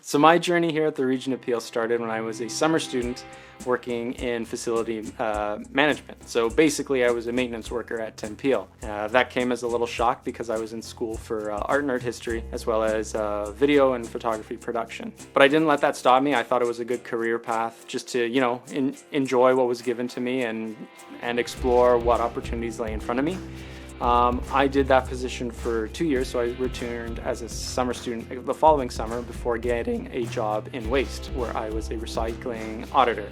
So my journey here at the Region Appeal started when I was a summer student working in facility management. So basically I was a maintenance worker at Peel. That came as a little shock because I was in school for art and art history as well as video and photography production. But I didn't let that stop me. I thought it was a good career path just to, you know, enjoy what was given to me and explore what opportunities lay in front of me. I did that position for 2 years, so I returned as a summer student the following summer before getting a job in waste, where I was a recycling auditor.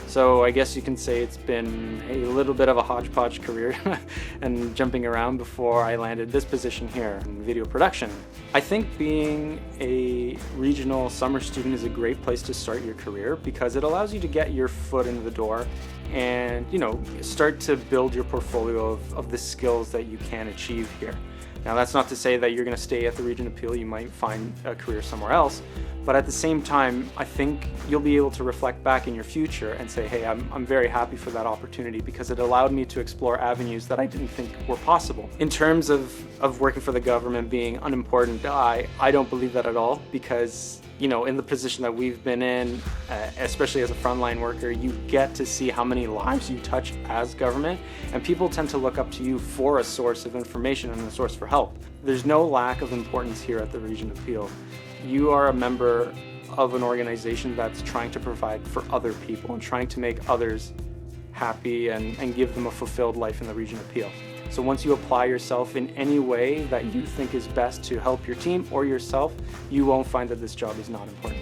So I guess you can say it's been a little bit of a hodgepodge career and jumping around before I landed this position here in video production. I think being a regional summer student is a great place to start your career because it allows you to get your foot in the door and, you know, start to build your portfolio of the skills that you can achieve here. Now, that's not to say that you're going to stay at the Region Appeal. You might find a career somewhere else, but at the same time, I think you'll be able to reflect back in your future and say, hey, I'm very happy for that opportunity because it allowed me to explore avenues that I didn't think were possible. In terms of working for the government being unimportant, I don't believe that at all because, you know, in the position that we've been in, especially as a frontline worker, you get to see how many lives you touch as government, and people tend to look up to you for a source of information and a source for help. There's no lack of importance here at the Region Appeal. You are a member of an organization that's trying to provide for other people and trying to make others happy and give them a fulfilled life in the Region Appeal. So once you apply yourself in any way that you think is best to help your team or yourself, you won't find that this job is not important.